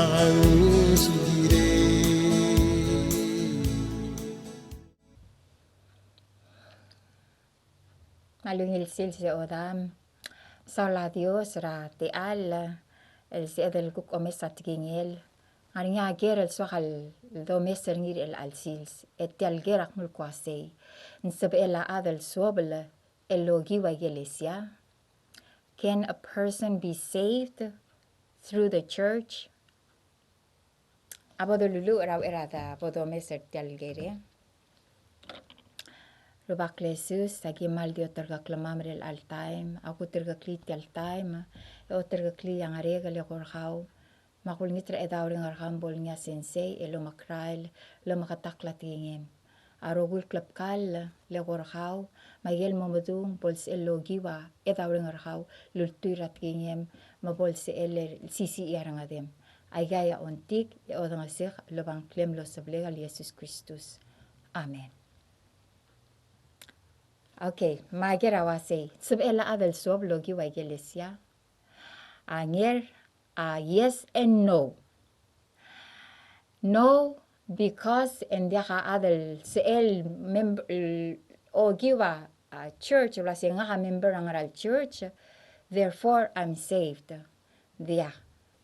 angsigire. Malungilsil si odam. Sala Dios ra te al el si del kuk omesa tigingel. Ari nga ger el swakal do meser ngir el alsils. Et al gerak mul kwasei. Nsab ela adel suobel el logi wa Iklesia. Can a person be saved through the church? Abodo lulu raw erada abodo meser tial gere. Lubak lesus sagi mal dio tergaklamam rel al time. Aku tergakli tial time. O tergakli yang arega le korhaw. Makul ngitra edawring arhambol nga sensei elo makrail lo makatakla tingem. Arogul klapkal le korhaw. Mayel mamadung bols elo giwa edawring arhaw lultuirat tingem mabols el sisi iarngadem. Aygaya ontik e odangasik lo bang klem lo sablegal Jesus Christus. Amen. Okay, magera wase. Subela adel sob logi wa Iklesia. Anger, yes and no. No, because and yaka adel seel member ogiwa church wala si nga member ng aral church. Therefore I'm saved. Dia.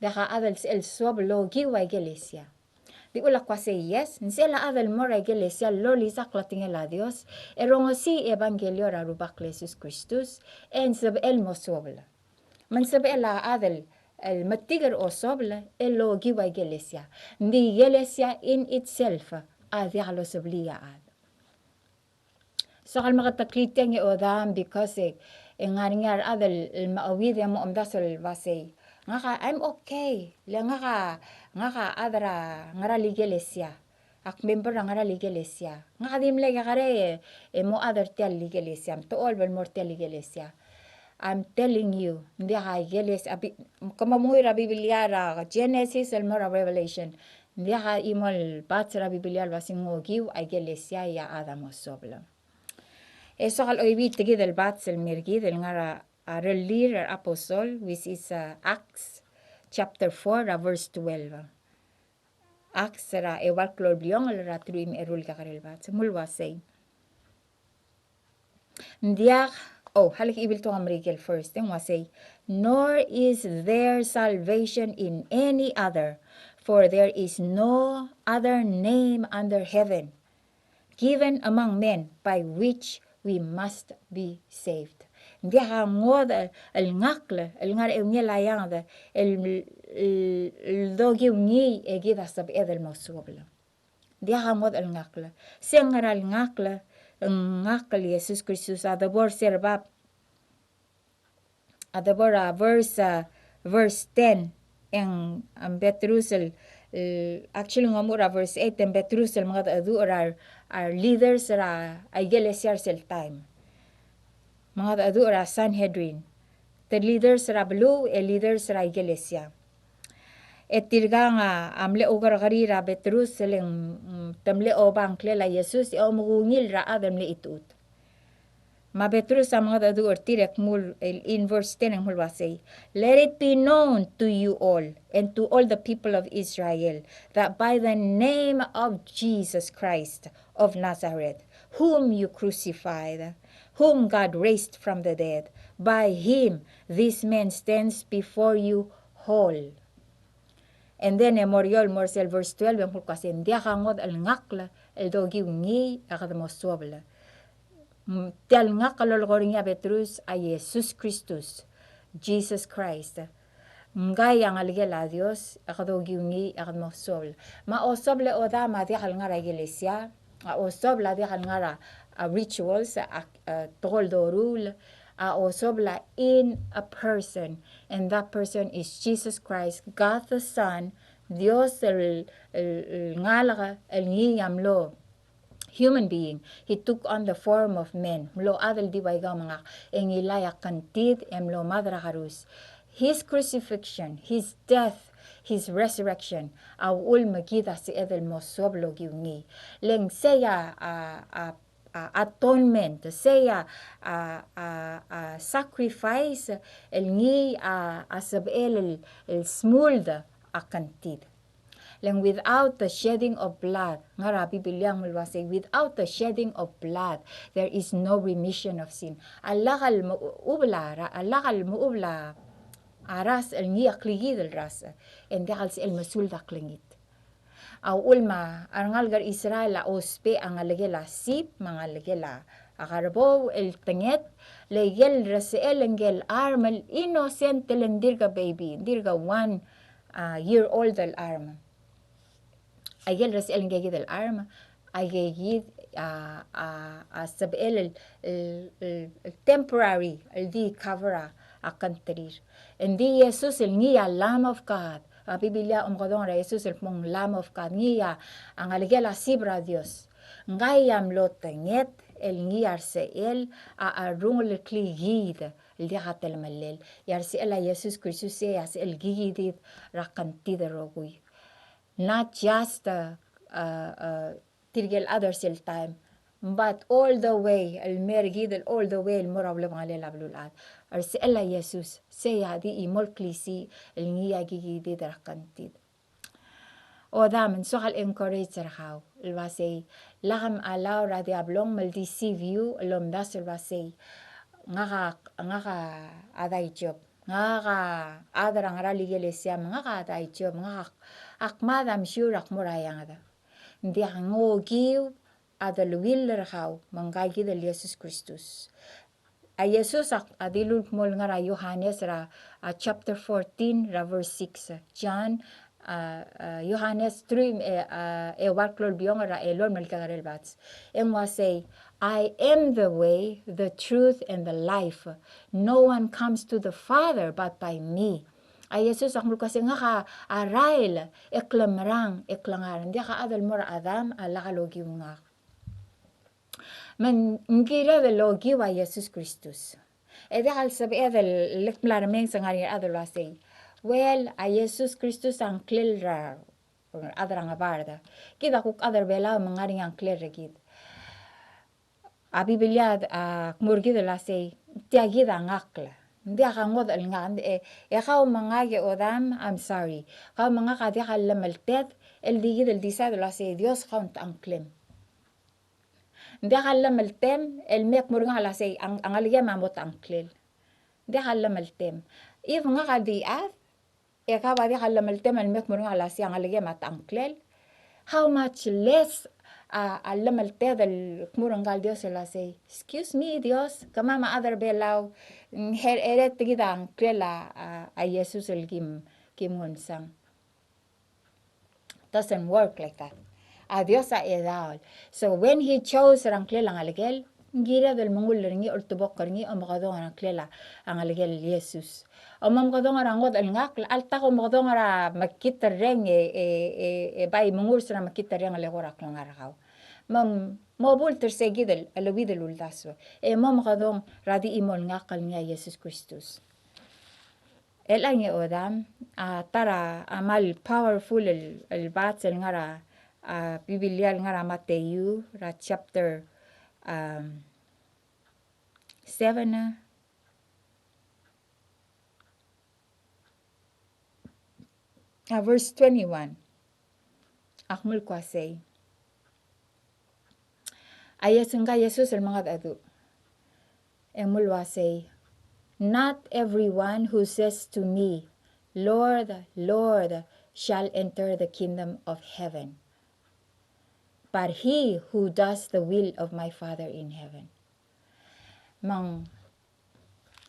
Yaka adel seel sob logi wa Iklesia. Di ula kwa say yes, nsela adel mora Iklesia loli saklatingela Dios, erongo si evangelio ra rubak Jesus Christus, en sab el mosobla. Man sab ela adel el matiger o sobla el logi wa Iklesia. Di Iklesia in itself adya lo sablia ad. So kal makatakliteng odam because ngaringar adel maawid mo amdasol wasay. Nga I'm okay. Le nga adra ngara Iklesia. Ak member ngara Iklesia. Nga dimle kare mo other tel Iklesia. To all bel mortel Iklesia. I'm telling you, hindi ka Iklesia. Kamamuhi ra Biblia ra Genesis el mora Revelation. Hindi ka imol bats ra Biblia wasing okiu Iklesia ya Adam osobla. Eso kal oibit tigi del bats el mirgi del ngara relir apostle, which is Acts chapter 4, verse 12. Acts ra ewal klorbliong ra truim erul kakarel bats. Mulwa say. Ndiak, halik ibil to amrigel first. Yung say, nor is there salvation in any other, for there is no other name under heaven given among men by which we must be saved. Hindi hangod el ngakle, el ngar eunye layang da, el dogi unyi egida sab edel mosuobla. Hindi hangod el ngakle. Siyang ngar el ngakle Jesus Christus adabor serbab. Adabor verse 10 ang Betrusel actually ngamura verse 8 ang Betrusel mga adu our leaders ra Iklesia sel time. Mga adu ra Sanhedrin. The leaders ra blue e leaders ra Iklesia. Et tirga nga amle ugar garira Betrusel ang tamle obang klela Jesus e omugungil ra adamle itut. Mabetrus sa mga adu ortirek mul in verse 10 ang mulwasay. Let it be known to you all and to all the people of Israel that by the name of Jesus Christ of Nazareth, whom you crucified, whom God raised from the dead, by him this man stands before you whole. And then memorial morsel verse 12 ang mulwasay. Dia kangod al ngakla el dogi ungi akadamosobla. Tial nga kalolgoring niya Petrus ay Jesus Christus, Jesus Christ. Ngay ang aligel a Dios, akadogiungi, akadmosobl. Maosoble o dama di kal nga ra Iklesia, maosobla di kal nga ra rituals, toldorul, aosobla in a person. And that person is Jesus Christ, God the Son, Dios el ngalaga, el ngiyamlo. Human being, he took on the form of men. Mlo adel di bayga mga engilaya kantid emlo madra harus. His crucifixion, his death, his resurrection, awul magida si edel mo soblo giungi. Leng seya atonement, seya sacrifice el ngi asabel el smulda a kantid. Lang without the shedding of blood, nga rabi bilyang mulwase, without the shedding of blood, there is no remission of sin. Alakal mo ubla, aras el ngiyak ligid el ras, en dekal si el masul da klingit. Aw ulma, arangal gar Israel la ospe ang alegela sip, mga alegela akarbo el tenget, legel resel engel arm, el innocent el dirga baby, dirga 1 year old el arm. Ayel resel engegid el arm, ayegid sabel el temporary, el di cover akan terir. Hindi Jesus el ngiya Lamb of God. Biblia kadong ra Jesus el mong Lamb of God. Ngiya ang aligela sibra Dios. Ngayam lo tenget el ngiyar se el arung el kligid. El dihat el malel. Yar se el Jesus Christus se as el gigidit rakantid rogui. Not just tirgel others el time, but all the way el mergid all the way el morable male lablulat. Arsi ella Jesus seya di imol klisi el ngiya gigidi drakantid. O damen so hal encourage rahaw. El wasay laham alaw ra diablong mal deceive you lom das el wasay nga aday job. Nga adarang ra Iklesia nga aday job nga akmadam sure akmurayang ada. Hindi ang okiu adalwil rahaw manggagi del Jesus Christus. A Jesus adilul mol nga ra Yohanes ra chapter 14 ra verse 6. John Yohanes 3 warklol biyong ra elon malkagarel bats. And was say, I am the way, the truth, and the life. No one comes to the Father but by me. Ay Jesus akmul kasi nga ka arail eklamrang eklangaran. Di ka adal mora adam alakalogi nga. Men ngira de logi wa Jesus Christus. E de al sabi del lekmlarmeng sa ngari adal wasay. Well, a Jesus Christus ang klilra adrang abarda. Kita kuk adar bela mangaring ang klilra gid. A Biblia murgi de la say tiagida ngakla. Hindi akangod al nga ikaw mangage odam, I'm sorry. Kau mga kadi kalamaltet el digid el disa de la say Dios count ang klem. Hindi kalamaltem el mek murga la say ang aligya mamot ang klil. Hindi kalamaltem. If nga kadiat ikaw adi kalamaltem el mek murga la say ang aligya mat ang klil. How much less alamalted el murangal Dios la say, excuse me Dios, kama other belaw, eret gidang krela a Jesus el kimunsang. Doesn't work like that. A Dios a edal. So when he chose rang klela ang aligel, gira del mungul ringi ultubok karngi o makadong ang klela ang aligel Jesus. O mamakadong arangot al ngak, alta ko makadong ara makita reng bay mungul sa makita reng alegorak lang arakaw. Mabul tersegi del alawi del uldaso. Mamakadong radi imol ngakal niya Jesus Christus. Elang odam tara amal powerful el batsel ngara Biblia ngara Matthew ra chapter 7 na verse 21. Akmul kwasay. Ayasun ka Jesus el mga adu. Emul wasay. Not everyone who says to me, Lord, Lord, shall enter the kingdom of heaven, but he who does the will of my Father in heaven. Mang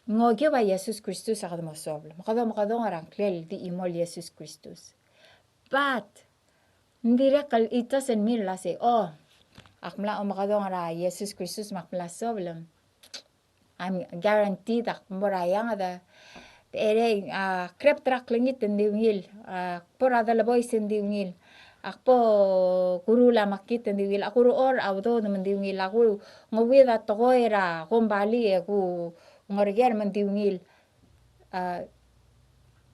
ngogyo ba Jesus Christus sa kadamasoblo. Makadong arang klel di imol Jesus Christus. But, hindi rekal itas en mir lasi, akmla makadong ara Jesus Christus makmla soblo. I'm guaranteed ak morayang ada ere krep trak lengit tendiwil por ada laboy sendiwil akpo kurula makit tendiwil akuru or awdo mendiwil aku ngowida tokoira kombali aku ngorger mendiwil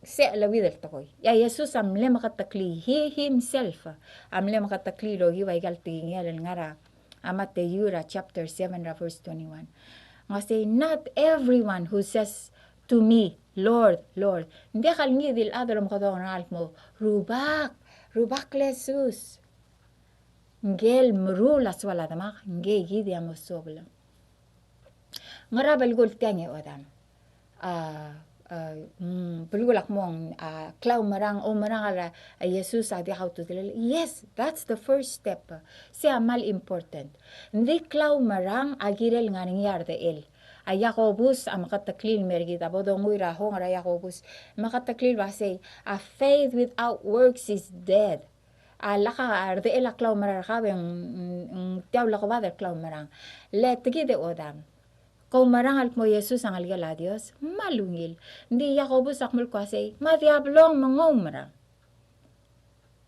se lawidel tokoy ya Jesus amle makatakli he himself amle makatakli lo hiwaigal tingel ngara amate yura chapter 7 verse 21. Say, not everyone who says to me, Lord, Lord. Hindi kalngi dil adal mo kadong mo, rubak, rubakle Jesus. Ngel mrulas wala damak, nge gidi amo sobla. Ngarabal gul tengi odam. Pelugulak mong klau marang o marang ala Jesus adi how to tell. Yes, that's the first step. Siya mal important. Hindi klau marang agirel nga nangyar de el. Ayakobus makataklil mergita bodongoy rahong ara Yakobus makataklil ba say a faith without works is dead. Laka arde el klau marang kabeng tiaw lakobad klau marang. Let gide odam. Kung marangal mo Jesus ang algala Dios, malungil. Hindi Yakobus akmul kwasay, madiablong mangomra.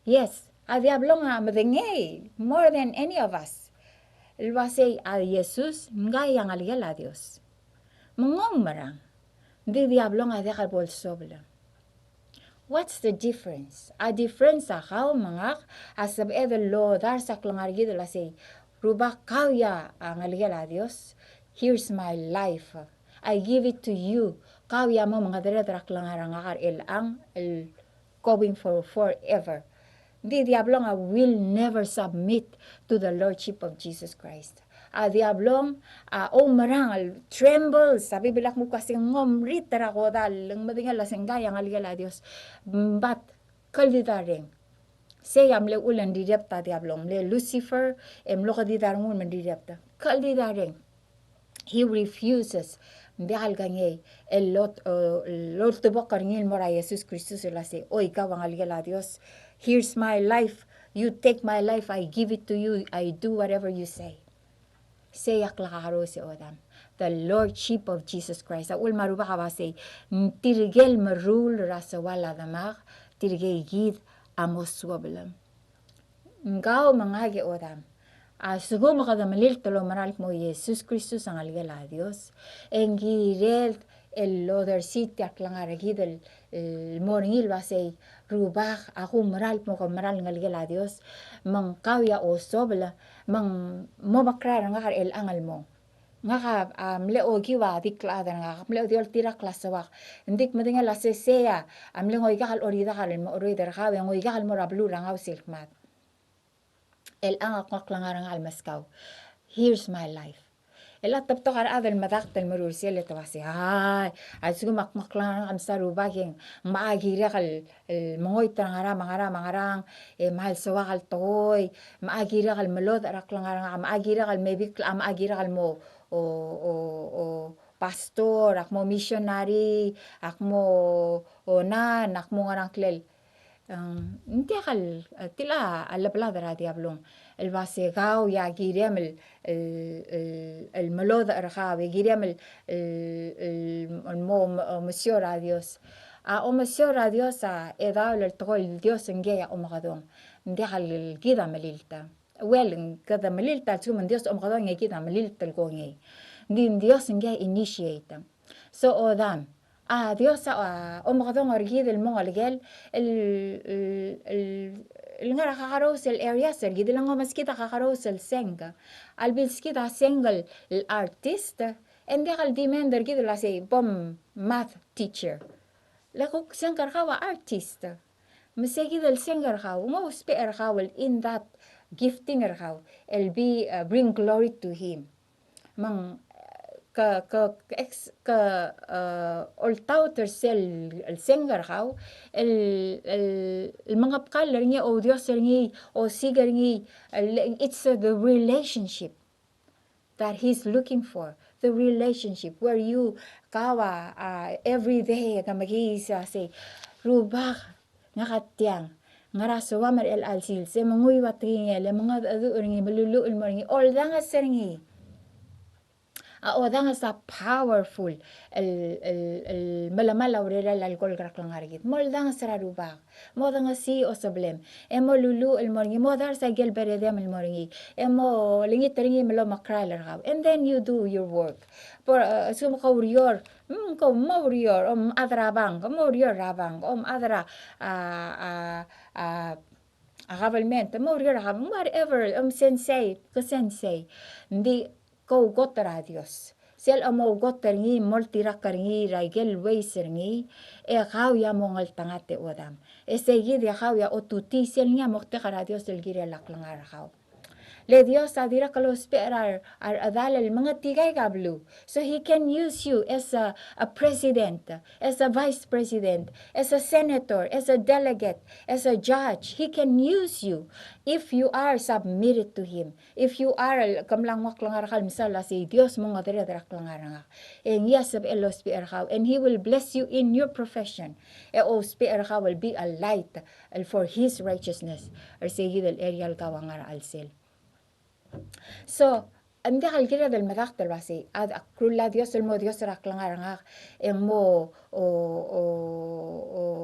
Yes, a diablong madengay, more than any of us. Ilwasay a Jesus, ngay ang algala Dios. Mangomra. Hindi diablong a dekal bolsobla. What's the difference? A difference sa kao mga asab edel lo dar sa klangargid la say, rubak kawya ang algala Dios. Here's my life. I give it to you. Kawya mo mga dere-dere klangarangakar ang going for forever. Di diablong will never submit to the Lordship of Jesus Christ. Diablong marang tremble sabi bilak mo kasi ngomrit tara ko dal ang madingal la senggaya ngaligala Dios. But kaldidaring say amle ulan didapta diablong le Lucifer emlo kadidarong man didapta kaldidaring. He refuses. Dahil ganyay, lot tubok karingil mo ra Jesus Christus la say, o ikaw ang aligala Dios. Here's my life. You take my life. I give it to you. I do whatever you say. Sayak lakaro si Odam. The Lordship of Jesus Christ. Sa ulmaru ba ka ba say, tirigel marul rasa wala damak, tirigay gid amos suobel. Ngaw mga Odam. Sugo makadamalil tolo maralik mo Jesus Christus ang algala Dios. Engirel el other city ak lang aragid el morningil ba say rubak ako maralik mo ka maral ng algala Dios. Mang kawya o sobla mang mobakrar nga el angal mo. Nga ka mle okiu dikla nga mle diol tira klasawak. Ndik madinga la seseya amle ngoy kahal orida kal mo orida ka ngoy kahal mo rablu rangaw silkmat. El ang akmaklangarang almaskaw. Here's my life. El atapto kar adal madaktal marursiel ito kasi ay sugo makmaklangarang amsarubaging maagira kal mongoy mangarang mahal sawa kal toy maagira kal malod araklangarang maagira kal mebik maagira kal mo o pastor akmo missionary akmo nan akmo ngarang klel انت خل تلا على بلاد رادي أبلون الباسيغاو يا جيريم الملوذ رخاو جيريم المو مسيو راديوس مسيو راديوس إذا للتقول ديوس نجيا غدون ندي خل كذا مليلتا ويل كذا مليلتا تشوف من ديوس غدون كذا مليلتا الكوني ديوس نجيا initiate so أودام Dios غدون أرجيد المغلقل nga nakakarousel area sir gid lang mas kita kakarousel senga albils kita single artist and kal demander gid la say bom math teacher la ko sengar kawa artist masegi del sengar kawa mo spear kawa in that gifting kawa el be bring glory to him mang oltaw tersel el sengar how el mga pkaler niya o Dios niya o sigar niya it's the relationship that he's looking for the relationship where you kawa every day kamagisa say rubak ngakatyang ngaraso mar el alsil se manguy watringe le mga adu ringi malulu el moringi all danga seringi odang sa powerful el malamala urela el alcohol graklangarigit moldang sa rubak modang si o sablem emo lulu el moringi modar sa gel beredem el moringi emo lingit ringi melo makrailer haw and then you do your work por sumo ka urior ko maurior adrabang ko maurior rabang adra agavelmente maurior whatever sensei ko sensei ndi ko gotara Dios. sel amo gotteringi moltirakkaringi raigel weiseringi ya mongal tangate odam segid ya otuti sel nya mokte kara Dios el gire laklangar le Dios adira kalos perar adal el mga tigay kablu. So He can use you as a president, as a vice president, as a senator, as a delegate, as a judge. He can use you if you are submitted to Him. If you are kamlang maklangar kalmsala si Dios mga dira klangar nga. And yes of elos pearhaw, and He will bless you in your profession. O pearhaw will be a light for His righteousness. Or sige del erial kawangar alsel. So, andi halgira del medaktel basi ad akrulla Dios el mo Dios raklangar nga en mo o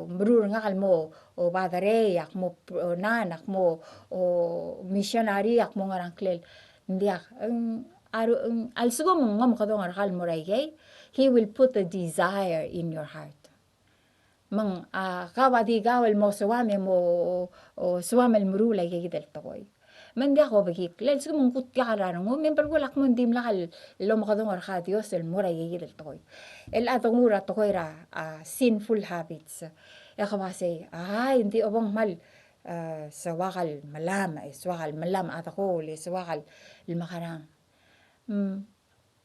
mrur nga al mo o badare yak mo nanak mo o missionary yak mo ngarangklel ndiak al sugo mo ngam kadong arkal mo raygay, He will put a desire in your heart. Mang kawadi gawel mo suwame mo o suwame el mrula yagidel tokoy. Men dia ko bagi lel sum kut yaran mo men pergolak mon dim lakal lo makadong arha Dios el mura yigil toy el atongura tokoira sinful habits ya kabase hindi obong mal sawakal malam atako le sawakal makarang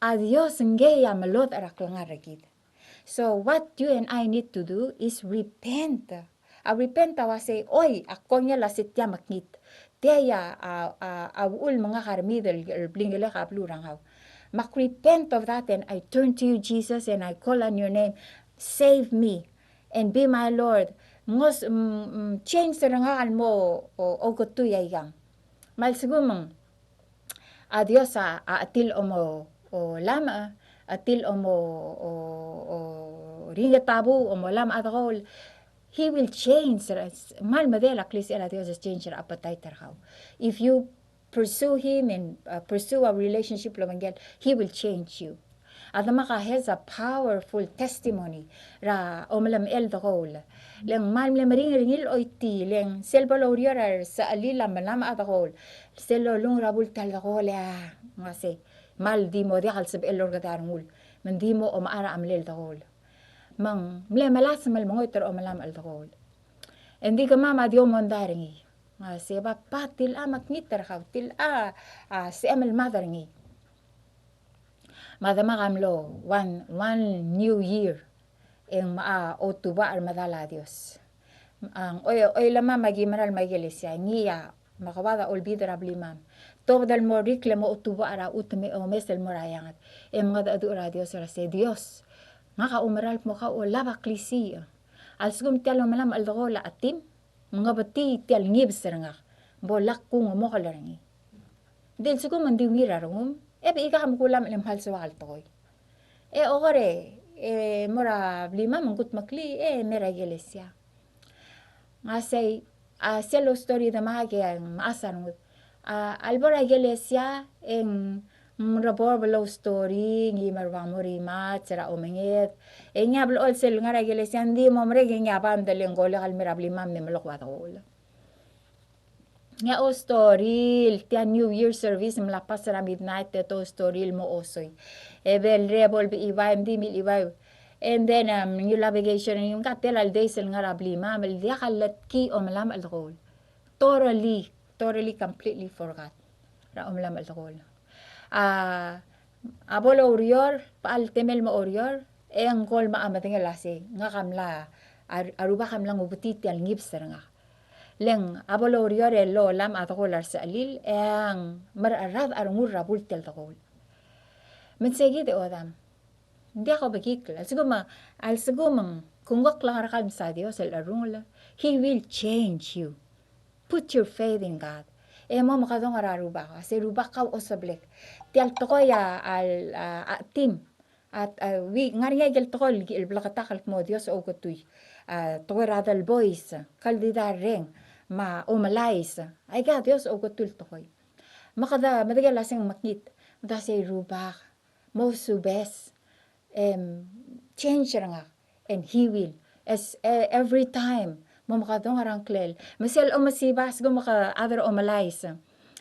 adios ngeya malot araklangar ragid. So what you and I need to do is repent. Repent awase oy akonya lasitya maknit. Teya awul mga karmidel blingele kaplurang haw. Makrepent of that and I turn to you, Jesus, and I call on your name. Save me and be my Lord. Ngos change sa rangaan mo o kutuyay yang. Malsigumang adios atil mo o lama atil mo o ringetabu o mo lama atol. He will change. Mal madela Iklesia Dios is change your appetite how. If you pursue Him and pursue a relationship lomangel, He will change you. At maka has a powerful testimony ra omalam el dahol. Leng mal maringil oiti leng selba loriar sa alila malama atahol. Selo lung rabul tal dahol ya. Ngase mal di mo di halsab el orgadarngul. Mendi mo omara amlel dahol. Mang malas mal mangoy ter omalam alcohol. Hindi ka mama dio mondaringi. Seba patil amak niter haw til si amal madaringi. Madama kamlo one new year en otuba al madala Dios. Ang oy lama magimaral Iklesia ngiya makawada olbidra blimam. Tobdal mo reklamo otuba ara utme o mesel morayangat. Mga adura Dios ra se Dios. Nga umaral mo ka o laba Iklesia. Al sugum tiyalo malam al dogola atim, mga bati tiyal ngibser nga, bolak kung mo kalarangi. Del sugum ang diwira rungum, ebe ika kamukulam ilang hal sa wakal tokoy. Okore, mora blima mangkut makli, mera Iklesia. Nga say, selo story na mahagi ang maasan mo. Albora Iklesia, rabor below story ngi marwang mo rimat sera omengit nya blo sel ngara Iklesia ndi mo mre nya pam de lengola kal mirabli mam me melok watol nya o story tia new year service mlapas sera midnight to story mo osoy ebel rebol bi iway ndi mil iway and then new navigation yung katel al day sel ngara bli mam el dia kalat ki omlam al gol totally completely forgot ra omlam al gol abolo urior paal temel mo urior ang kol maamating lasi nga kamla aruba kamlang ubutit al ngibser nga leng abolo urior lo lam atakolar sa alil ang mararad arungur rabul tel takol mensegi de odam hindi ako bagikla al sigumang kung wak lang arakal sa Dios el arungla He will change you. Put your faith in God. Mo makadong araruba ka. Kasi ruba ka o sablek. Tial toko ya team. At ngariya gil toko ilblakatakal mo Dios o kutuy. Toko radal boys. Kaldidar ring. Umalais. Ay ka Dios o kutul tokoy. Madagal lasing makit. Madasay ruba. Mo subes. Change nga. And He will. As every time. Mamakadong arangklel. Masel o masibas go maka other o malais.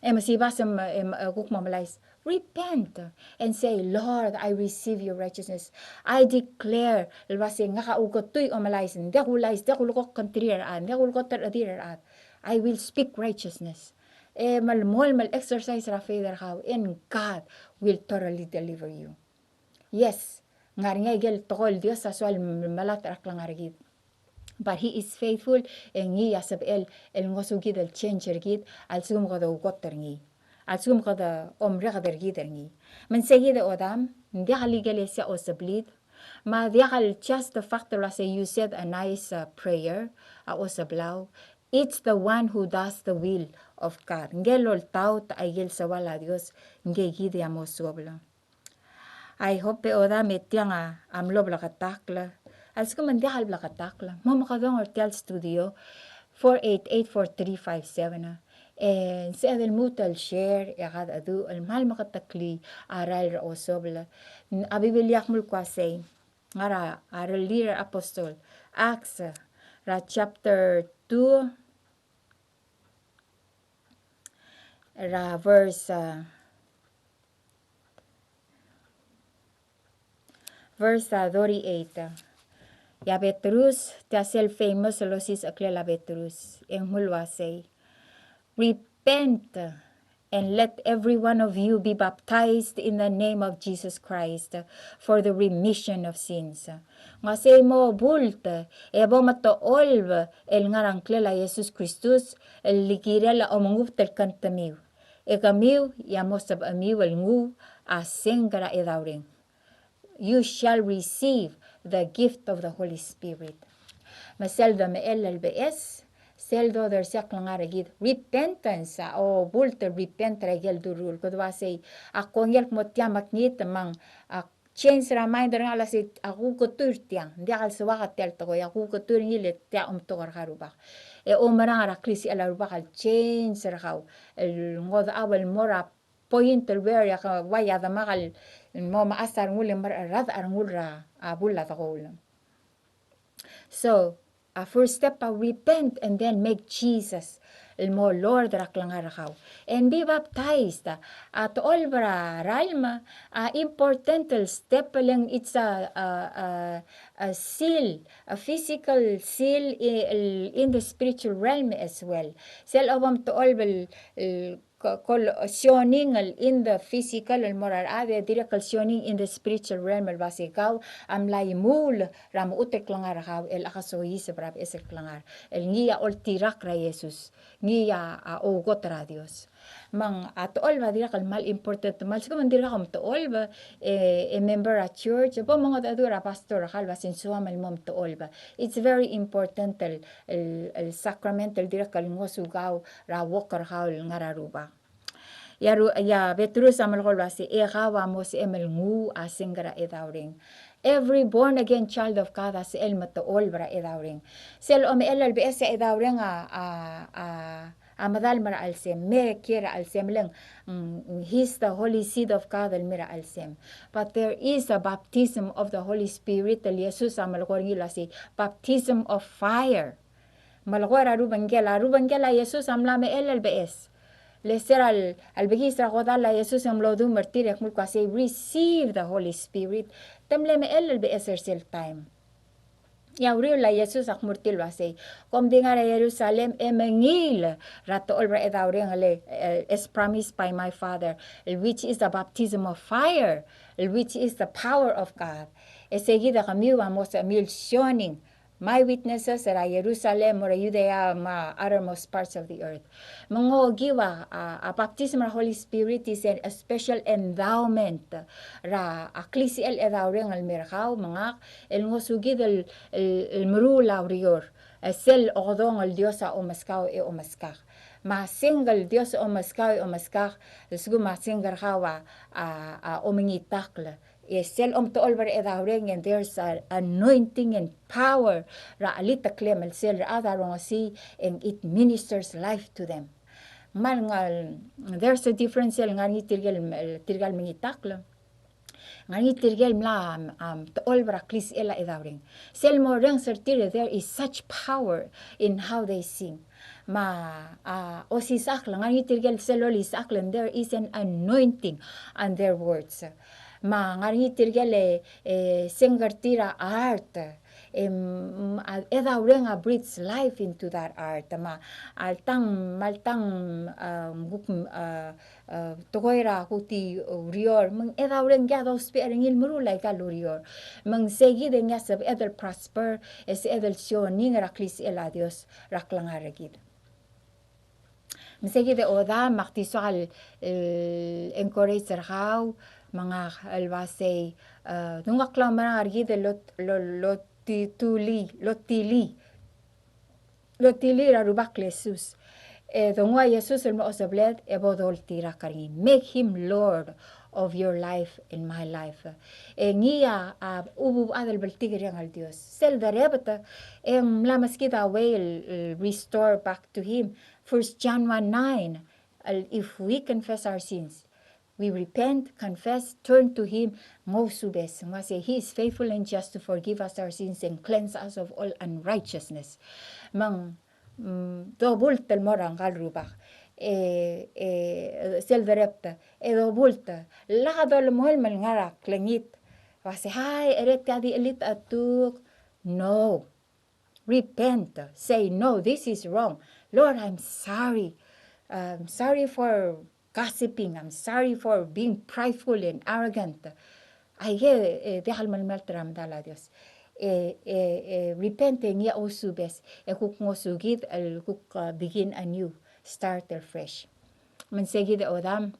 Masibas kuk mamalais. Repent and say, Lord, I receive your righteousness. I declare, lwasi nga kaugotoy o malaysin, di ako lukok kantiraan, di ako lukok taradiraan. I will speak righteousness. Malmol, mal-exercise ra faith how, and God will thoroughly deliver you. Yes, nga nga igel tokol Dios sa swal malat raklang arigid. But he is faithful en ngi Sebechel el ngosugid el changer gid al sum kada ugotter ngi. Al sum kada omre kada gid ngi. Men segide odam ndi hali Iklesia o sablid. Ma diakal just the factor as you said a nice prayer o sablaw. It's the one who does the will of God. Ngelol tao ta ayel sa wala Dios nge gid amo suobel. I hope oda metiang amlo blakatakla. As ko mandi hal blakatakla. Mama kadong Hotel Studio 488-4357. And sa adel mutal share yakad adu al mahal makatakli aral ra osobla. Abibilyak mul kwasay. Ngara aral lira apostol. Acts ra chapter 2 ra verse 38. Ya Petrus, te hace el famous losis aklela Petrus, en mulwasay. Repent and let every one of you be baptized in the name of Jesus Christ for the remission of sins. Nga say mo bult, ebo matoolv el ngarang klela Jesus Christus, el likirela o mangup tel kantamiw. E kamiw, yamosab amiw el ngu, asengara edauring. You shall receive the gift of the Holy Spirit. Maselda me el BS, seldo der saklang aragid repentance o bulter repent regel durul kodwa say ako ngel motiamak nit mang change reminder nga la say ako ko turtiang dial suwa tel to ako ko tur ngile tia to haruba e omara ara krisi ala ruba change rahaw el ngod awel mora point where ya waya da magal mo maasar ngul mar rad arngul ra abulla taqol. So first step, repent and then make Jesus el mo Lord raklangarakaw. And be baptized. At all ralma, important step lang it's a seal, a physical seal in the spiritual realm as well. Sel awam to all calcioning in the physical el moral ade dire calcioning in the spiritual realm el basikaw am laimul ram utek langar haw el akasoyi se brab esek langar el ngia ol tirak ra Jesus ngia o gotra Dios mang at all ba dire kal mal important mal sigam dire kam to all ba a member at church po mga adura pastor hal ba sensuam el mom to all ba it's very important el sacramental dire kal ngosugaw ra wokar haw ngararuba ya Petrus amalgol basi egawa mos emel ngu asingra edauring. Every born again child of God as el matool bra edauring. Sel ome el BS edauring amadal mara alsem me kira alsem lang he's the holy seed of God el mira alsem. But there is a baptism of the Holy Spirit el Jesus amalgol ngilasi baptism of fire. Malgor arubangela Jesus amlame el BS. Leser al begistra godala Jesus am lodu martir ek mulko say receive the Holy Spirit tamle me el beser sel time ya uriu la Jesus ak murtil wasay kom dinga ra Jerusalem emengil rato olra edaure ngale as promised by my Father which is the baptism of fire which is the power of God seguida kami vamos a milsioning my witnesses are Jerusalem or Judea, uttermost parts of the earth. Mga giwa, a baptism of Holy Spirit is a special endowment. Ra Iklesia el edawring al mirkaw, mga el ngosugid el mrula urior. Sel odong al Dios a umaskaw e umaskak. Ma single Dios umaskaw e umaskak, sugu ma single hawa umingitakla. Sel to olver edawring and there's an anointing and power ra alita klemel sel ra adarong si and it ministers life to them. Man ngal there's a difference sel ngani tirgal mingitakla. Ngani tirgal mla to olver Iklesia ela edawring. Sel mo reng sertire there is such power in how they sing. o sisaklang, ang itirgel seloli saklang, there is an anointing on their words. Ngang itirgel sengartira art, edaurenga breathes life into that art. Maltang tokoira kuti rior, edauren gado spering ilmurulay kalurior. Segi de nga sab edel prosper, edel sioning raklis el adios raklangaragid. Segi de oda maktiswal encourage raw mga albasay nungak lang maragid lotili rarubak Jesus. Dongwa Jesus el moosablet ebodol tira karin. Make him Lord of your life and my life. Ngiya ubu adal baltigiriang al Dios. Sel darebata lamas kita will restore back to him. 1 John 1:9. If we confess our sins, we repent, confess, turn to him, ngosubes. Ngase he is faithful and just to forgive us our sins and cleanse us of all unrighteousness. Dobult el morang galrubak. Selverepta, dobulta. Lahadol mohel malngara klengit. Wase hi eret kadi elit atuk. No. Repent. Say no, this is wrong. Lord, I'm sorry. I'm sorry for gossiping. I'm sorry for being prideful and arrogant. Dehal malmaltram dala Dios. Repent niya osubes. Kuk ngosugid kuk begin anew. Start afresh. Mansegi de odam.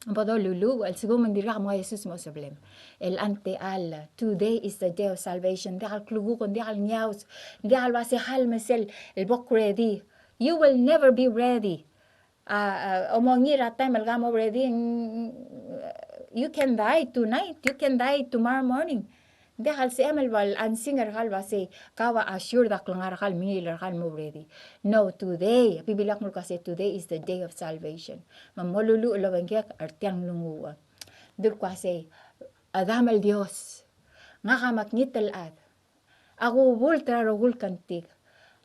Bodo lulu, siguro mandira mga Jesus mo sablem. El ante al, today is the day of salvation. Di al klugukon, di al nyaws, di al wasi hal mesel, el bok ready. You will never be ready. Omongira time el gamo ready. You can die tonight. You can die tomorrow morning. Di hal si emel wal ansinger hal wasi kawa assure dak langar hal miler hal mo ready. No, today, bibilak mo kasi today is the day of salvation. Mamolulu ulawangyak artiang lunguwa. Dur kasi adamal Dios. Nga kamaknitel at. Ako ultra rogul kantik.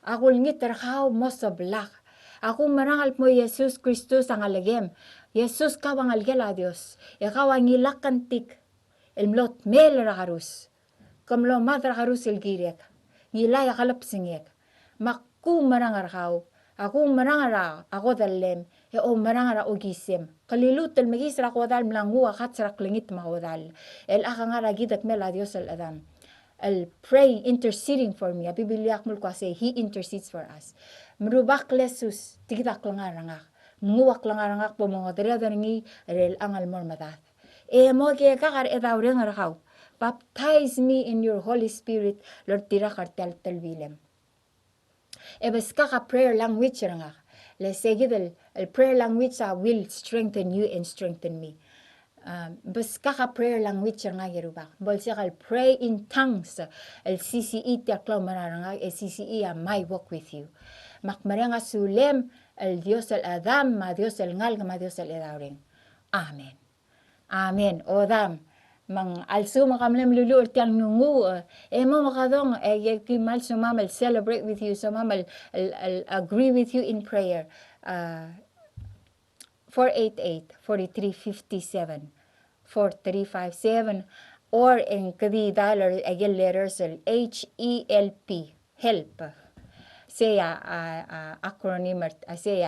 Ako ngiter how mo sablak. Ako marangal mo Jesus Kristus ang alagem. Jesus kawang algela Dios. Ikaw ang ilak kantik. Elmlot mel raharus. Kamlo madra harus el girek. Ngilaya kalapsingek. Maku marangar how. Ako marangara ako dalem. O marangara ogisem. Kalilutel magisra ko dal mlangu akatsrak lingit mahodal. El akangara gidak mela Dios el adam. El praying, interceding for me. Bibiliak mul kasi he intercedes for us. Merubak lesus tigitak langarangak. Nguwak langarangak po mga dere-dere rel angal mormadat. Mo ke kakar edawreng arakaw. Baptize me in your Holy Spirit, Lord tira kartel telvilem. Ebes kaka prayer language rangak. Let's say el prayer language will strengthen you and strengthen me. Bes kaka prayer language rangak yerubak. Bolsa kal pray in tongues. El CCE ti aklaw mararangak. El CCE my walk with you. Makmaranga sulem el Dios el Adam, ma Dios el ngal, ma Dios el edawreng. Amen. Amen. Odam. Mang also makamlem lulu tiang nungu mo makadong kimal sumamal celebrate with you sumamal agree with you in prayer 488 4357 4357 or in kadi dollar again letters HELP help say acronym say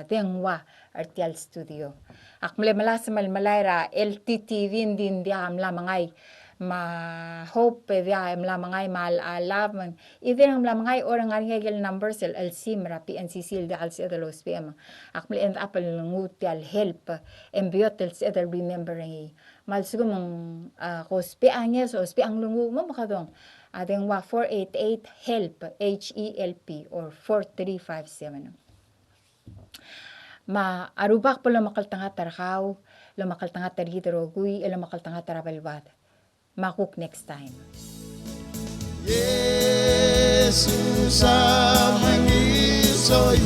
dengwa artial studio akmle malas malmalayra LTT din dia amla mangay ma hope dia amla mangay mal alab man even amla mangay orang ngagel numbers LC marapi NCC dia al sedalos PM akmle end apple ngut al help embiotel sedal remembering mal sugum hospi anyes hospi ang lungu mo makadong adeng wa 488 help HELP or 4357 ma arubak po makaltanga tarakaw, makaltanga tarigidaro gui, makaltanga tarabalwad. Makuk next time. Jesus ang mangisoy